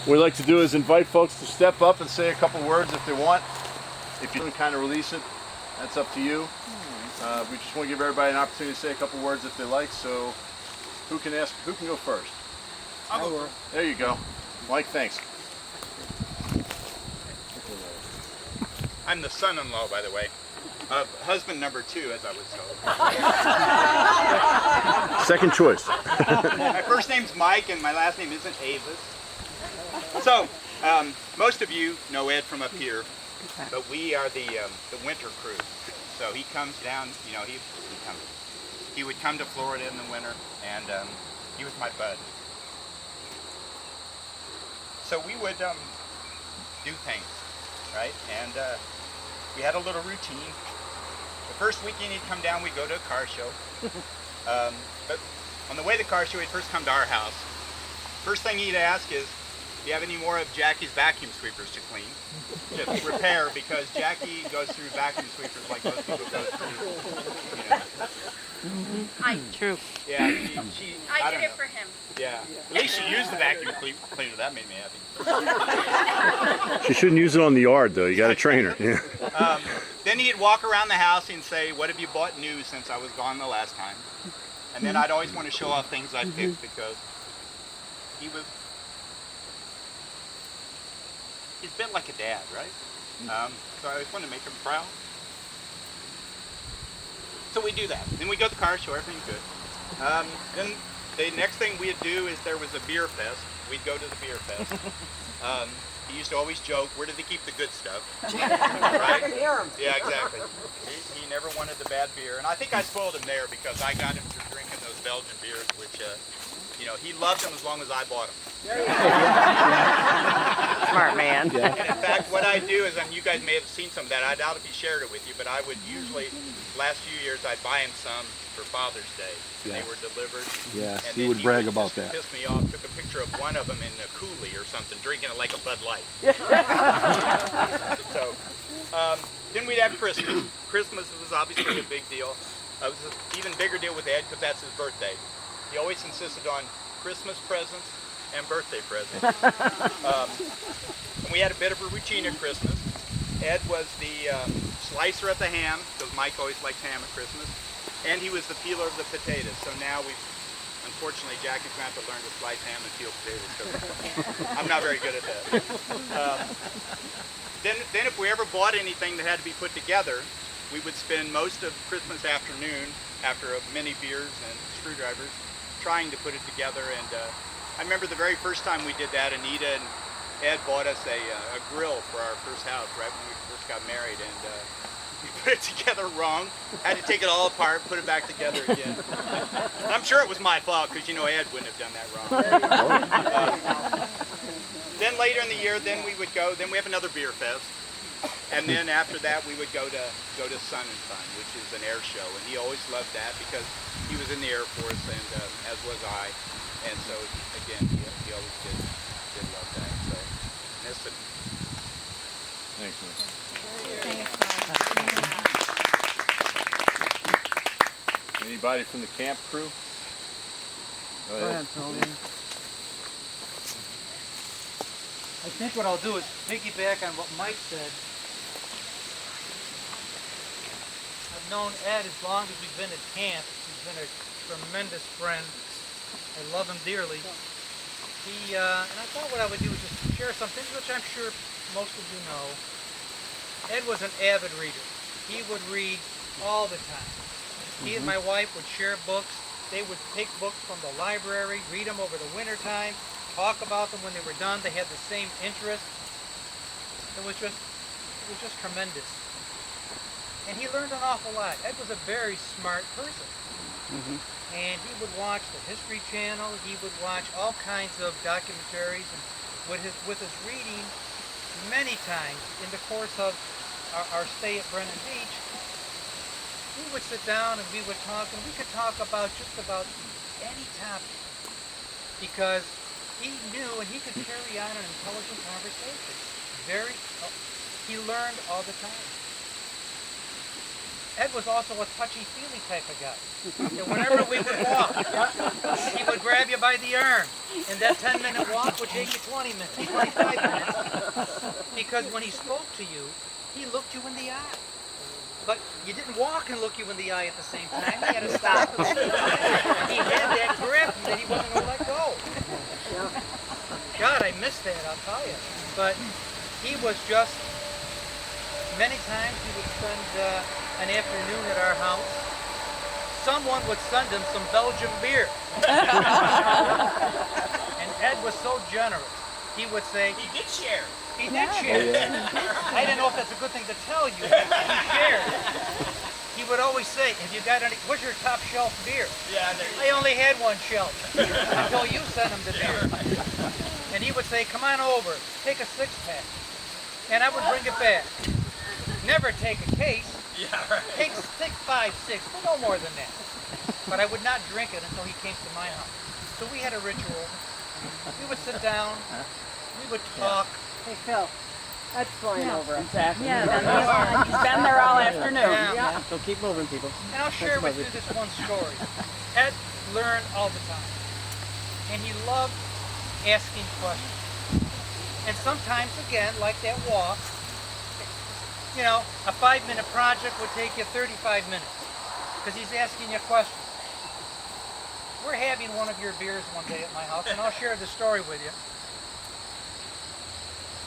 What we like to do is invite folks to step up and say a couple words if they want. If you can kind of release it, that's up to you. We just want to give everybody an opportunity to say a couple words if they like. So, who can go first? I'll go first. There you go. Mike, thanks. I'm the son-in-law, by the way. Husband number 2, as I was told. Second choice. My first name's Mike, and my last name isn't Avis. So, most of you know Ed from up here, but we are the winter crew. So he comes down, you know, he would come to Florida in the winter, and he was my bud. So we would do things, right? And we had a little routine. The first weekend he'd come down, we'd go to a car show. But on the way to the car show, he'd first come to our house. First thing he'd ask is, do you have any more of Jackie's vacuum sweepers to clean? To repair, because Jackie goes through vacuum sweepers like most people go through, you know. True. Yeah, I did it for him. Yeah. At least she used the vacuum cleaner. That made me happy. She shouldn't use it on the yard, though. You got to train her. Yeah. Then he'd walk around the house and say, what have you bought new since I was gone the last time? And then I'd always want to show off things I'd picked because he's been like a dad, right? So I always wanted to make him proud. So we do that. Then we go to the car show, everything's good. Then the next thing we'd do is there was a beer fest. We'd go to the beer fest. He used to always joke, where did they keep the good stuff? Right? Yeah, exactly. He never wanted the bad beer. And I think I spoiled him there because I got him to drinking those Belgian beers, which, you know, he loved them as long as I bought them. Smart man. And in fact, what I do is, and you guys may have seen some of that, I doubt if he shared it with you, but I would usually, last few years, I'd buy him some for Father's Day. And they were delivered. Yes, and he would brag about that. Pissed me off, took a picture of one of them in a coolie or something, drinking it like a Bud Light. So, then we'd have Christmas. Christmas was obviously a big deal. It was an even bigger deal with Ed because that's his birthday. He always insisted on Christmas presents and birthday presents. And we had a bit of a routine at Christmas. Ed was the slicer of the ham, because Mike always liked ham at Christmas, and he was the peeler of the potatoes. So now unfortunately, Jackie's going to have to learn to slice ham and peel potatoes, because I'm not very good at that. Then if we ever bought anything that had to be put together, we would spend most of Christmas afternoon, after many beers and screwdrivers, trying to put it together. And I remember the very first time we did that, Anita and Ed bought us a grill for our first house right when we first got married, and we put it together wrong. Had to take it all apart, put it back together again. I'm sure it was my fault because, you know, Ed wouldn't have done that wrong. Then later in the year, then we would go. Then we have another beer fest, and then after that we would go to Sun and Fun, which is an air show, and he always loved that because he was in the Air Force, and as was I, and so again he always did love that. So miss it. Thanks, man. Anybody from the camp crew? Go ahead. I think what I'll do is piggyback on what Mike said. I've known Ed as long as we've been at camp. He's been a tremendous friend. I love him dearly. And I thought what I would do is just share some things which I'm sure most of you know. Ed was an avid reader. He would read all the time. He and my wife would share books. They would take books from the library, read them over the winter time, talk about them when they were done. They had the same interest. It was just tremendous. And he learned an awful lot. Ed was a very smart person. And he would watch the History Channel. He would watch all kinds of documentaries. And with his reading, many times in the course of our stay at Brennan Beach, we would sit down and we would talk, and we could talk about just about any topic, because he knew and he could carry on an intelligent conversation. He learned all the time. Ed was also a touchy-feely type of guy. And whenever we would walk, he would grab you by the arm. And that 10-minute walk would take you 20 minutes, 25 minutes. Because when he spoke to you, he looked you in the eye. But you didn't walk and look you in the eye at the same time. He had to stop and slow down. He had that grip that he wasn't going to let go. God, I missed that, I'll tell you. But he was just, many times he would spend an afternoon at our house. Someone would send him some Belgian beer. And Ed was so generous. He would say, He did share. he did share. I didn't know if that's a good thing to tell you. He shared. He would always say, have you got any, what's your top shelf beer? Yeah, there I only had one shelf until you sent him the beer. And he would say, come on over, take a 6-pack. And I would bring it back. Never take a case. Yeah, right. Take 5, 6, but no more than that. But I would not drink it until he came to my house. So we had a ritual. We would sit down, we would talk. Hey, Phil. That's flying over. Exactly. Yeah, he's been there all afternoon. Yeah. So keep moving, people. And I'll share with you this one story. Ed learned all the time. And he loved asking questions. And sometimes, again, like that walk, you know, a 5-minute project would take you 35 minutes because he's asking you questions. We're having one of your beers one day at my house, and I'll share the story with you.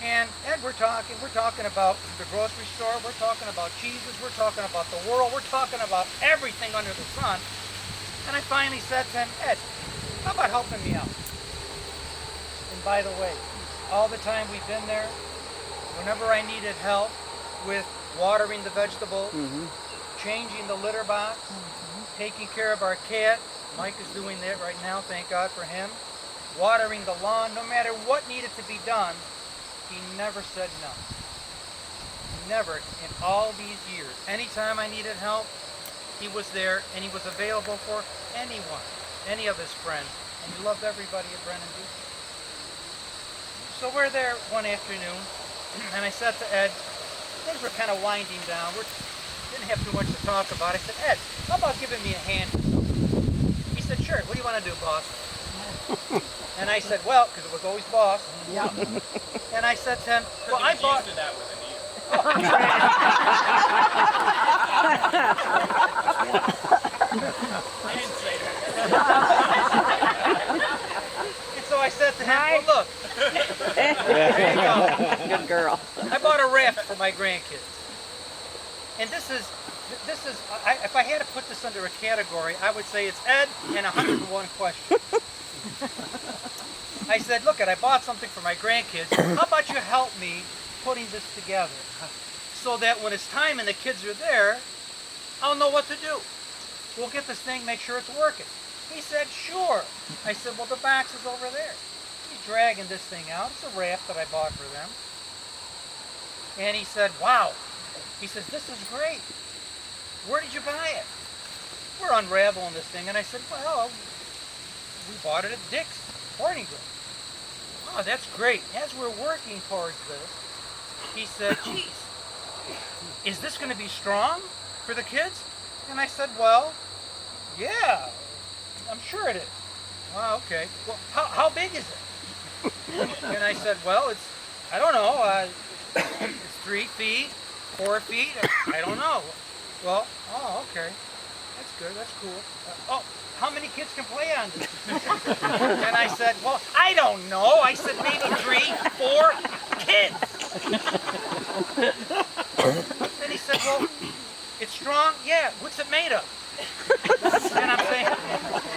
And Ed, we're talking about the grocery store, we're talking about cheeses, we're talking about the world, we're talking about everything under the sun. And I finally said to him, Ed, how about helping me out? And by the way, all the time we've been there, whenever I needed help with watering the vegetables, changing the litter box, taking care of our cat, Mike is doing that right now, thank God for him, watering the lawn, no matter what needed to be done, he never said no. Never in all these years. Anytime I needed help, he was there and he was available for anyone, any of his friends. And he loved everybody at Brennan Beach. So we're there one afternoon and I said to Ed, things were kind of winding down. We didn't have too much to talk about. I said, Ed, how about giving me a hand? He said, sure, what do you want to do, boss? And I said, well, because it was always boss. Yeah. And I said to him, well, I bought... Used to that with Anita. I didn't say that. And so I said to him, well, look. There you go. Good girl. I bought a raft for my grandkids. And this is if I had to put this under a category, I would say it's Ed and 101 questions. I said, look, I bought something for my grandkids. How about you help me putting this together so that when it's time and the kids are there, I'll know what to do. We'll get this thing, make sure it's working. He said, sure. I said, well, the box is over there. He's dragging this thing out. It's a raft that I bought for them. And he said, wow. He says, this is great. Where did you buy it? We're unraveling this thing. And I said, well, we bought it at Dick's Sporting Goods. Oh, that's great. As we're working towards this, he said, geez, is this going to be strong for the kids? And I said, well, yeah, I'm sure it is. Oh, okay. Well, how big is it? And I said, well, I don't know. It's 3 feet, 4 feet. I don't know. Well, oh, okay. That's good. That's cool. Oh, how many kids can play on this? And I said, well, I don't know. I said maybe 3, 4 kids. Then he said, well, it's strong? Yeah. What's it made of? And I'm saying,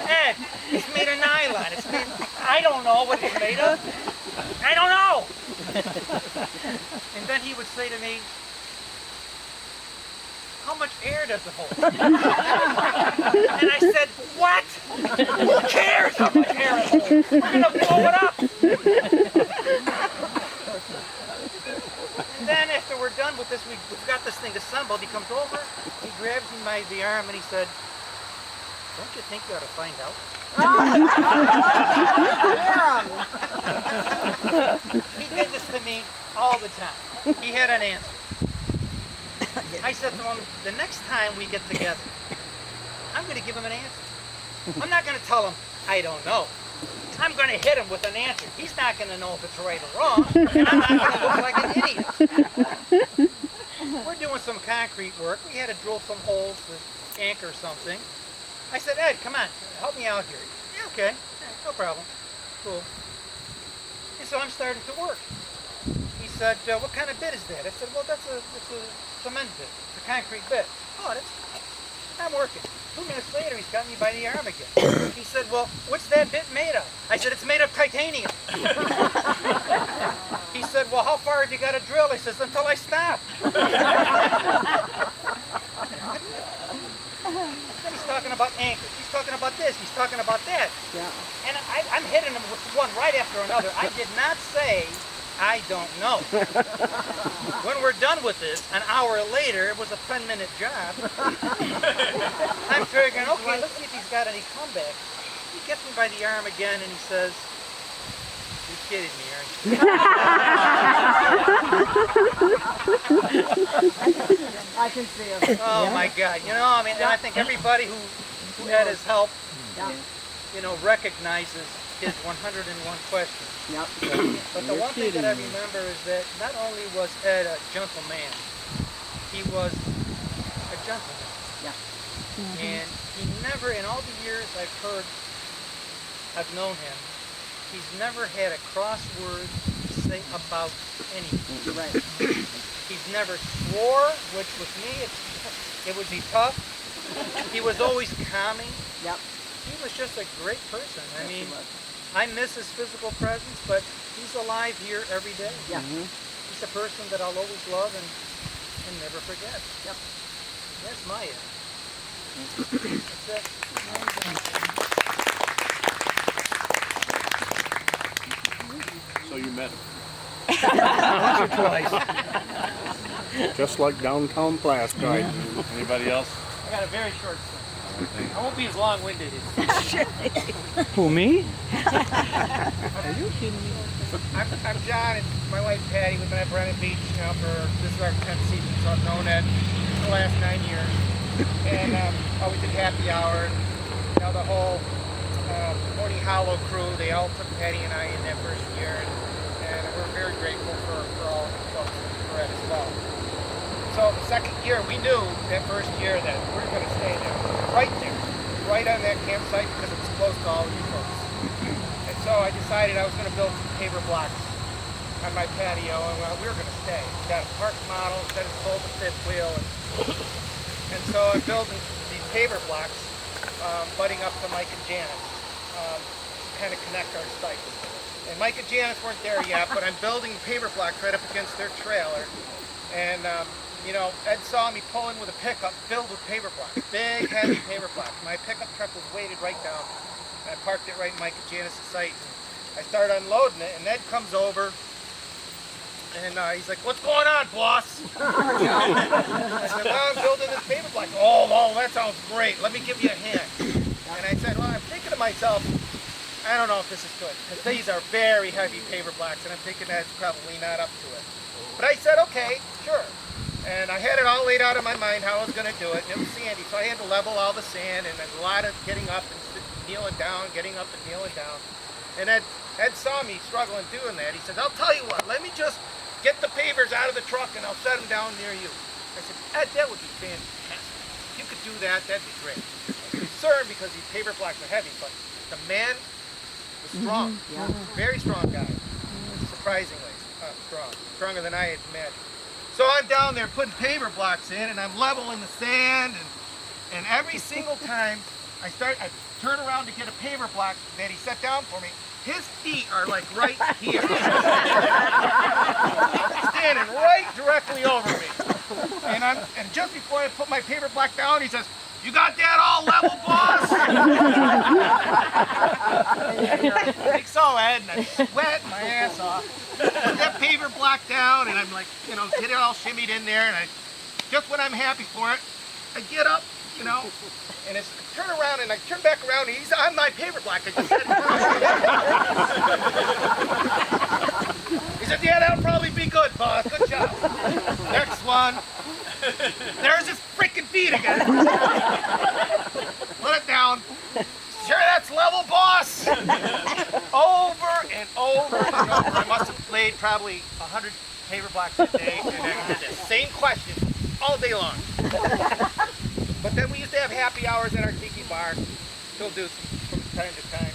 Ed, it's made of nylon. I don't know what it's made of. I don't know. And then he would say to me, how much air does it hold? And I said, what? Who cares how much air it holds? We're going to blow it up. And then after we're done with this, we've got this thing assembled. He comes over, he grabs me by the arm, and he said, don't you think you ought to find out? He did this to me all the time. He had an answer. I said to him, the next time we get together, I'm going to give him an answer. I'm not going to tell him, I don't know. I'm going to hit him with an answer. He's not going to know if it's right or wrong, and I'm not going to look like an idiot. We're doing some concrete work. We had to drill some holes to anchor something. I said, Ed, come on, help me out here. Yeah, okay, no problem. Cool. And so I'm starting to work. He said, what kind of bit is that? I said, well, it's a cement bit. It's a concrete bit. Oh, I'm working. 2 minutes later, he's got me by the arm again. He said, well, what's that bit made of? I said, it's made of titanium. He said, well, how far have you got to drill? I says, until I stop. Then he's talking about anchors. He's talking about this. He's talking about that. Yeah. And I'm hitting him with one right after another. I did not say, I don't know. When we're done with this, an hour later, it was a 10-minute job. I'm figuring, okay, let's see if he's got any comeback. He gets me by the arm again and he says, you're kidding me, aren't you? I can see him. Oh my God. You know, I mean, and I think everybody who had his help, you know, recognizes his 101 questions. Yep. But the one thing that I remember is that not only was Ed a gentleman, he was a gentleman. Yeah. And he never, in all the years I've known him, he's never had a cross word to say about anything. Right. He's never swore, which with me, it would be tough. He was always calming. Yep. He was just a great person. I mean, I miss his physical presence, but he's alive here every day. Yeah. He's a person that I'll always love and never forget. Yep. That's my Ed. That's it. So you met him. Once or twice. Just like downtown Plascide. Anybody else? I got a very short story. I won't be as long-winded as Who, me? Are you kidding me? I'm John and my wife Patty. We've been at Brennan Beach now this is our 10th season, so I've known Ed for the last 9 years. And always did happy hour. And, you know, the whole Morning Hollow crew, they all took Patty and I in that first year. And we're very grateful for all the folks for Ed as well. So the second year, we knew that first year that we're going to stay there, right on that campsite because it's close to all of you folks. And so I decided I was going to build some paver blocks on my patio, and we were going to stay. We got a park model, instead of sold the fifth wheel, and so I'm building these paver blocks, butting up to Mike and Janice, kind of connect our sites. And Mike and Janice weren't there yet, but I'm building paver blocks right up against their trailer, and you know, Ed saw me pulling with a pickup filled with paver blocks, big, heavy paver blocks. My pickup truck was weighted right down, and I parked it right in Mike and Janice's site. I started unloading it, and Ed comes over, and he's like, "What's going on, boss?" I said, "Well, I'm building this paver block." Oh, that sounds great. Let me give you a hand. And I said, "Well, I'm thinking to myself, I don't know if this is good, because these are very heavy paver blocks, and I'm thinking that's probably not up to it." But I said, "Okay, sure." And I had it all laid out in my mind how I was going to do it, and it was sandy, so I had to level all the sand, and a lot of getting up and kneeling down, getting up and kneeling down. And Ed saw me struggling doing that. He said, "I'll tell you what, let me just get the pavers out of the truck and I'll set them down near you." I said, "Ed, that would be fantastic. If you could do that, that'd be great." I was concerned because these paver blocks are heavy, but the man was strong, very strong guy, surprisingly strong, stronger than I had imagined. So I'm down there putting paver blocks in, and I'm leveling the sand, and every single time I turn around to get a paver block that he set down for me, his feet are like right here. Standing right directly over me. And just before I put my paver block down, he says, "You got that all level, boss?" Like so, Ed, and I sweat my ass off. Put that paver block down, and I'm like, you know, get it all shimmied in there, and just when I'm happy for it, I get up, you know, and I turn around, and I turn back around, and he's on my paver block. I just said, he said, "Yeah, that'll probably be good, boss. Good job." Next one. There's his freaking feet again. Put it down. Sure, that's level, boss. Over and over and over. I must have played probably 100 paper blocks a day, and I did the same question all day long. But then we used to have happy hours at our tiki bar. Still do from time to time.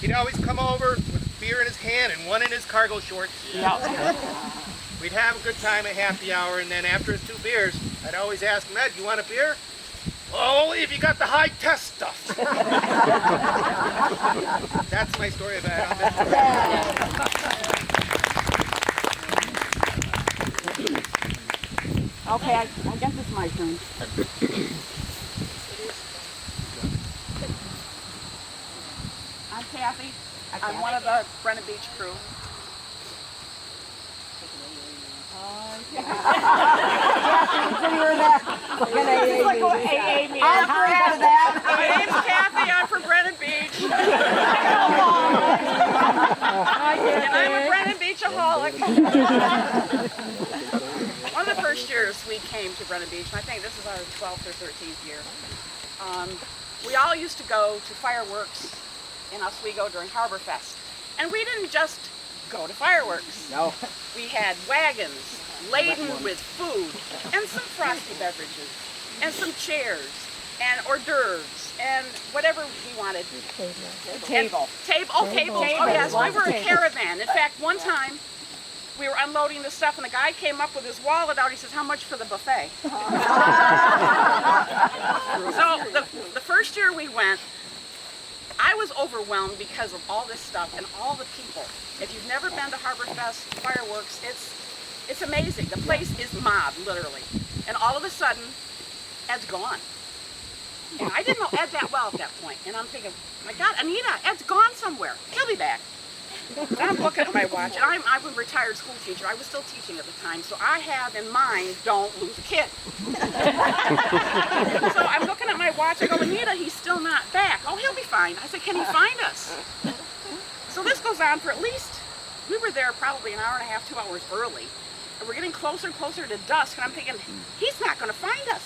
He'd always come over with a beer in his hand and one in his cargo shorts. We'd have a good time at happy hour, and then after his 2 beers, I'd always ask him, Ed, you want a beer? Oh, only if you got the high test stuff. That's my story about it. Okay, I guess it's my turn. I'm Kathy. I'm one of the Brennan Beach crew. My name's Kathy. I'm from Brennan Beach. And I'm a Brennan Beachaholic. One of the first years we came to Brennan Beach, and I think this is our 12th or 13th year, we all used to go to fireworks in Oswego during Harbor Fest. And we didn't just go to fireworks. No. We had wagons laden with food and some frosty beverages and some chairs and hors d'oeuvres and whatever we wanted. Tables. Oh, yes, we were a caravan. In fact, one time we were unloading the stuff and the guy came up with his wallet out. He says, how much for the buffet? So the first year we went, I was overwhelmed because of all this stuff and all the people. If you've never been to Harbor Fest fireworks, it's amazing. The place is mob, literally. And all of a sudden, Ed's gone. And I didn't know Ed that well at that point. And I'm thinking, my God, Anita, Ed's gone somewhere. He'll be back. And I'm looking at my watch, and I'm a retired school teacher. I was still teaching at the time, so I have in mind, don't lose a kid. So I'm looking at my watch, I go, Anita, he's still not back. Oh, he'll be fine. I said, can he find us? So this goes on for at least, we were there probably an hour and a half, 2 hours early. And we're getting closer and closer to dusk, and I'm thinking, he's not going to find us.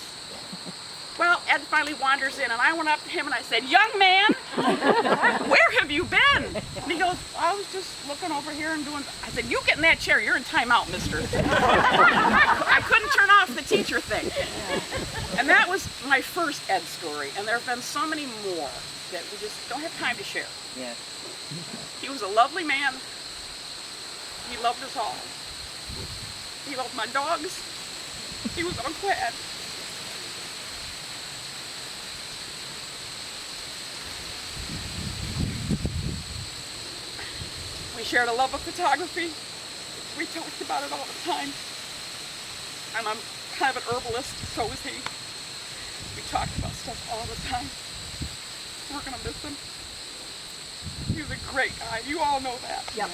Well, Ed finally wanders in, and I went up to him and I said, young man, where have you been? And he goes, I was just looking over here and doing... I said, you get in that chair, you're in timeout, mister. I couldn't turn off the teacher thing. And that was my first Ed story, and there have been so many more that we just don't have time to share. Yeah. He was a lovely man. He loved us all. He loved my dogs. He was Uncle Ed. We shared a love of photography. We talked about it all the time. And I'm kind of an herbalist, so is he. We talked about stuff all the time. We're gonna miss him. He was a great guy. You all know that. Yep.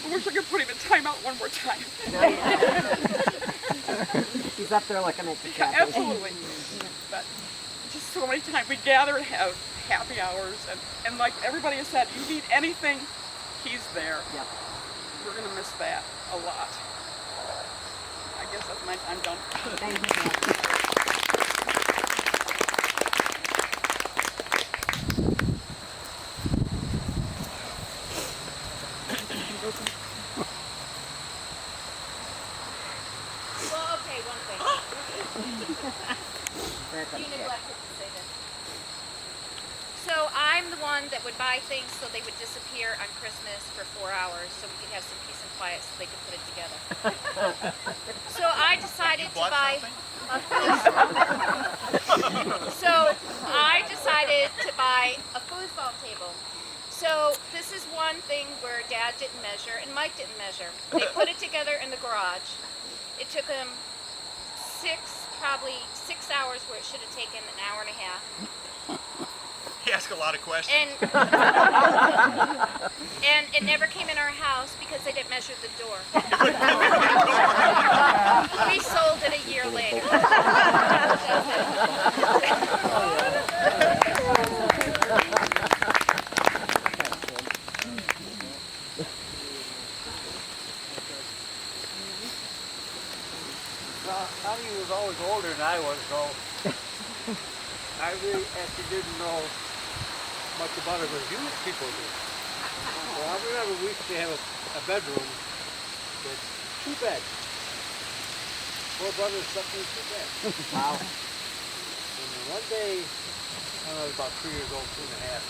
I wish I could put him in timeout one more time. He's up there looking at the Yeah, absolutely. But just so many times we gather and have happy hours, and like everybody has said, you need anything, he's there. Yep. We're going to miss that a lot. I guess that's my time done. Thank you. Well, okay, one thing. You neglected to say this. So I'm the one that would buy things so they would disappear on Christmas for 4 hours so we could have some peace and quiet so they could put it together. So I decided to buy a foosball table. So this is one thing where Dad didn't measure and Mike didn't measure. They put it together in the garage. It took them probably 6 hours where it should have taken an hour and a half. You ask a lot of questions. And it never came in our house because they didn't measure the door. We sold it a year later. Well, Tommy was always older than I was, so I really actually didn't know much about it as you people do. Well, I remember we used to have a bedroom with 2 beds. 4 brothers slept in 2 beds. Wow. And then one day, I was about 3 years old, 2 and a half.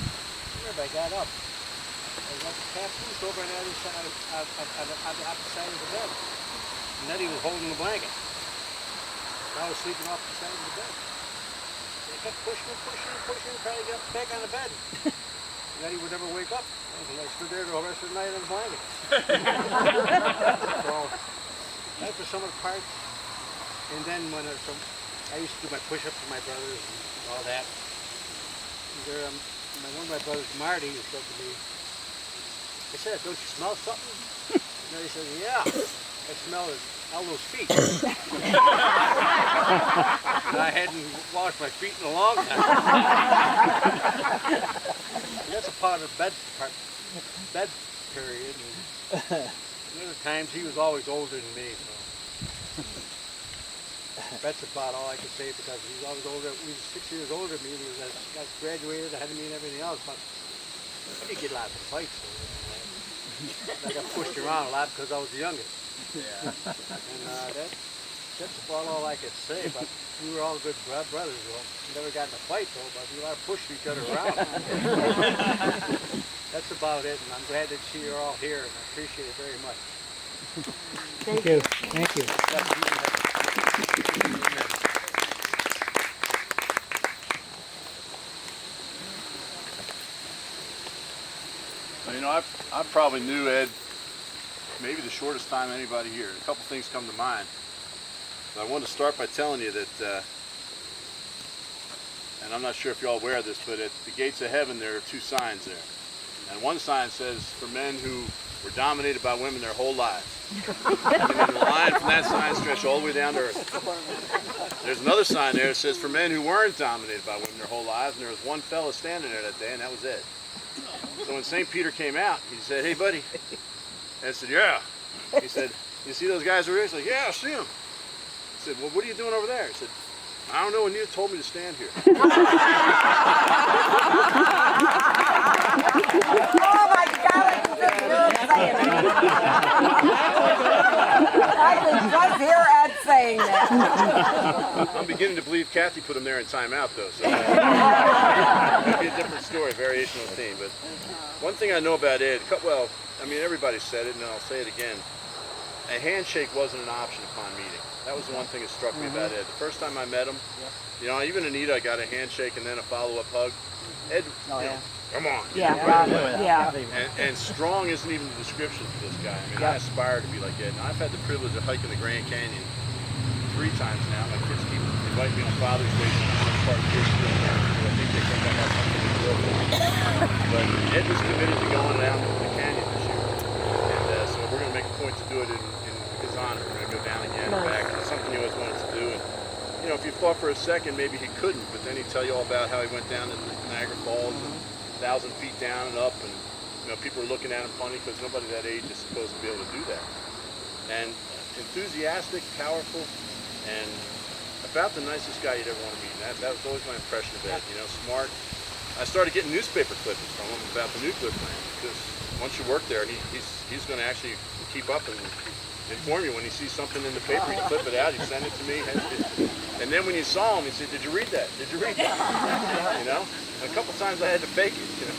I remember I got up. I went to papoose over on the other side, on the opposite side of the bed. And then he was holding the blanket. I was sleeping off the side of the bed. They kept pushing, trying to get back on the bed. And then he would never wake up. And I stood there the rest of the night on the blanket. So, that was some of the parts. And then when I used to do my push-ups with my brothers and all that. There, one of my brothers, Marty, said to me, I said, don't you smell something? And he said, yeah, I smell Aldo's feet. And I hadn't washed my feet in a long time. And that's a part of the bed period. And other times he was always older than me. So. That's about all I can say because he was always older. He was 6 years older than me. He got graduated ahead of me and everything else. But I did get a lot of fights. So, I got pushed around a lot because I was the youngest. Yeah. And that's about all I could say. But we were all good brothers. Well, we never got in a fight though, but we all pushed each other around. That's about it. And I'm glad to see you're all here. And I appreciate it very much. Thank you. Thank you. Well, you know, I probably knew Ed maybe the shortest time anybody here. A couple things come to mind. But I wanted to start by telling you that, and I'm not sure if you're all aware of this, but at the gates of heaven there are 2 signs there. And one sign says for men who were dominated by women their whole lives. And then the line from that sign stretched all the way down to earth. There's another sign there that says for men who weren't dominated by women their whole lives, and there was one fella standing there that day, and that was Ed. So when St. Peter came out, he said, hey buddy. And I said, yeah. He said, you see those guys over there? He's like, yeah, I see them. I said, well, what are you doing over there? He said, I don't know, Anita told me to stand here. Oh my God, you're saying I can just hear Ed saying that. I'm beginning to believe Kathy put him there in timeout, though. So it might be a different story, variation on the theme. But one thing I know about Ed, well, I mean, everybody said it, and I'll say it again. A handshake wasn't an option upon meeting. That was the one thing that struck me about Ed. The first time I met him, you know, even Anita, I got a handshake and then a follow-up hug. Ed, you know, come on. Yeah, right away. yeah. And strong isn't even the description for this guy. I mean, I aspire to be like Ed. And I've had the privilege of hiking the Grand Canyon 3 times now. My kids keep inviting me on Father's Day to park here. I think they think I have something to do. But Ed was committed to going down the canyon this year. And so we're going to make a point to do it in his honor. We're going to go down again and back. It's something he always wanted to do. And, you know, if you thought for a second maybe he couldn't, but then he'd tell you all about how he went down to Niagara Falls and 1,000 feet down and up, and you know, people are looking at him funny because nobody that age is supposed to be able to do that. And enthusiastic, powerful, and about the nicest guy you'd ever want to meet. And that was always my impression of Ed. You know, smart. I started getting newspaper clippings from him about the nuclear plant because once you work there, he's going to actually keep up and inform you when he sees something in the paper. You clip it out, you send it to me, and then when you saw him, he said, "Did you read that? Did you read that?" You know. And a couple times I had to fake it. You know?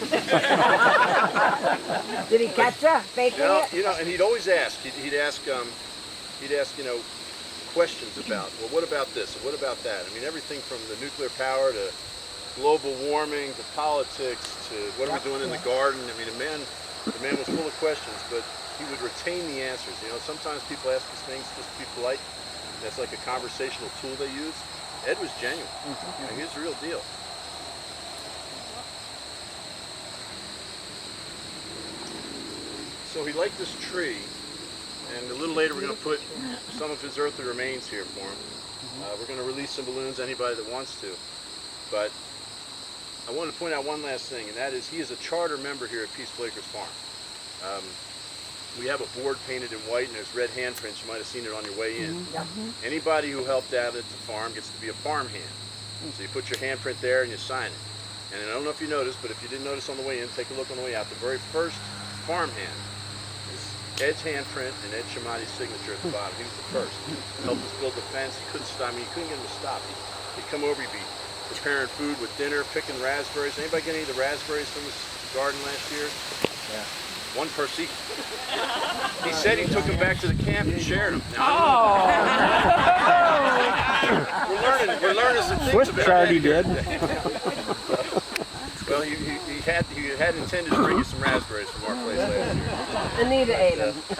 Did he catch you faking it? You know, and he'd always ask. He'd ask, you know, questions about, well, what about this? Or what about that? I mean, everything from the nuclear power to global warming to politics to what are we doing in the garden? I mean, the man was full of questions, but he would retain the answers. You know, sometimes people ask these things just to be polite. That's like a conversational tool they use. Ed was genuine. I mean, he was the real deal. So he liked this tree, and a little later we're going to put some of his earthly remains here for him. We're going to release some balloons, anybody that wants to. But I wanted to point out one last thing, and that is he is a charter member here at Peaceful Acres Farm. we have a board painted in white and there's red handprints. You might have seen it on your way in. Anybody who helped out at the farm gets to be a farm hand. So you put your handprint there and you sign it. And I don't know if you noticed, but if you didn't notice on the way in, take a look on the way out. The very first farm hand is Ed's handprint and Ed Shamati's signature at the bottom. He was the first. Helped us build the fence. He couldn't stop. I mean, you couldn't get him to stop. He'd come over, he'd be preparing food with dinner, picking raspberries. Anybody get any of the raspberries from his garden last year? Yeah. One person. He said he took them back to the camp and shared them. Now, we're learning some things Swiss about chard Ed he here. did. Well, he had intended to bring you some raspberries from our place last year. Anita ate them. I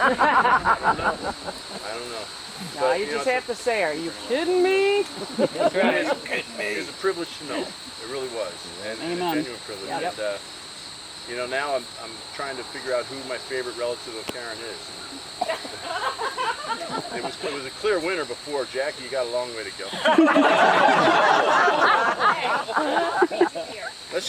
don't know. No, But, you know, just have to say, are you kidding me? That's right. It was a privilege to know. It really was, and a genuine privilege. Yep. And you know, now I'm trying to figure out who my favorite relative of Karen is. It was a clear winner before. Jackie, you got a long way to go. Let's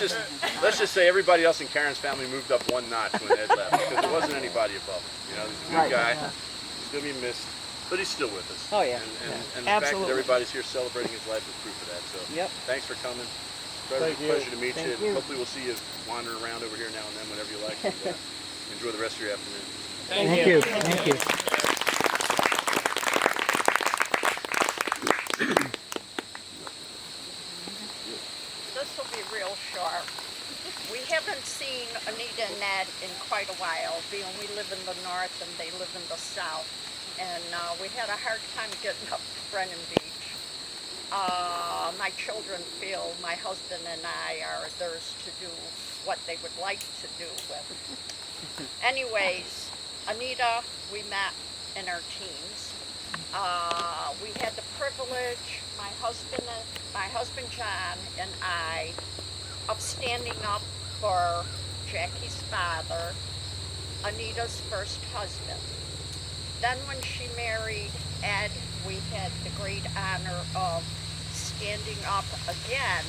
just say everybody else in Karen's family moved up one notch when Ed left, because there wasn't anybody above him. You know, he's a good guy. He's gonna be missed, but he's still with us. Oh yeah. And the fact that everybody's here celebrating his life is proof of that. So thanks for coming. Pleasure to meet you. And hopefully we'll see you wandering around over here now and then whenever you like. And, enjoy the rest of your afternoon. Thank you. Thank you. This will be real short. We haven't seen Anita and Ed in quite a while, being we live in the north and they live in the south. And we had a hard time getting up to Brennan Beach. My children feel my husband and I are theirs to do what they would like to do with. Anyways, Anita, we met in our teens. We had the privilege, my husband John and I, of standing up for Jackie's father, Anita's first husband. Then when she married Ed, we had the great honor of standing up again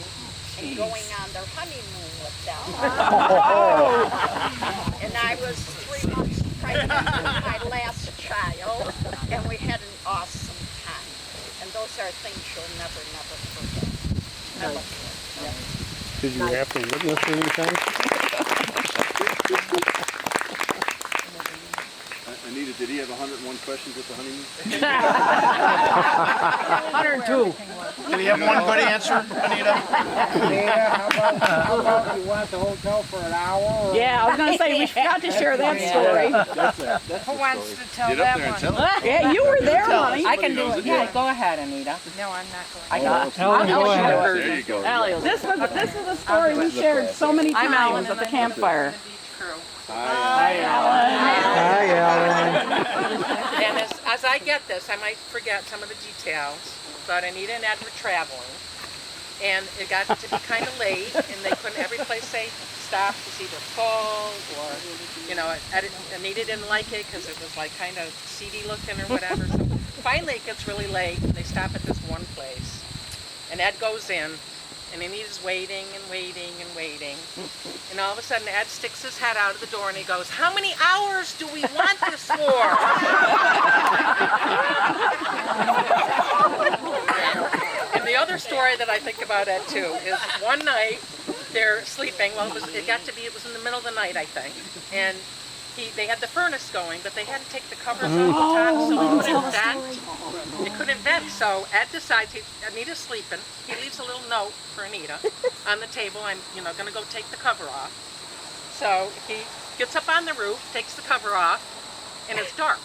and going on their honeymoon with them. And I was 3 months pregnant with my last child, and we had an awesome time. And those are things you'll never, never forget. Never forget. Did you have to witness anything? Anita, did he have 101 questions at the honeymoon? 102. Did he have one good answer, Anita? How about you want the hotel for an hour? Yeah, I was going to say, we forgot to share that story. Who wants to tell Get up that there and one? tell it. Yeah, you were there, honey. I can do knows it. it. Yeah, go ahead, Anita. No, I'm not going. I got it. Ellen, go ahead. There you go. This was a story we shared so many times at the campfire. Hi, Hi, Ellen. And as I get this, I might forget some of the details, but Anita and Ed were traveling, and it got to be kind of late, and they couldn't every place say stop. It's either full or, you know, Anita didn't like it because it was like kind of seedy looking or whatever. So finally it gets really late, and they stop at this one place, and Ed goes in, and Anita's waiting and waiting and waiting. And all of a sudden, Ed sticks his head out of the door and he goes, "How many hours do we want this for?" And the other story that I think about Ed too is one night they're sleeping. Well, it was in the middle of the night, I think. And they had the furnace going, but they had to take the covers off the top so it couldn't vent. So Ed decides, Anita's sleeping. He leaves a little note for Anita on the table. I'm, going to go take the cover off. So he gets up on the roof, takes the cover off, and it's dark.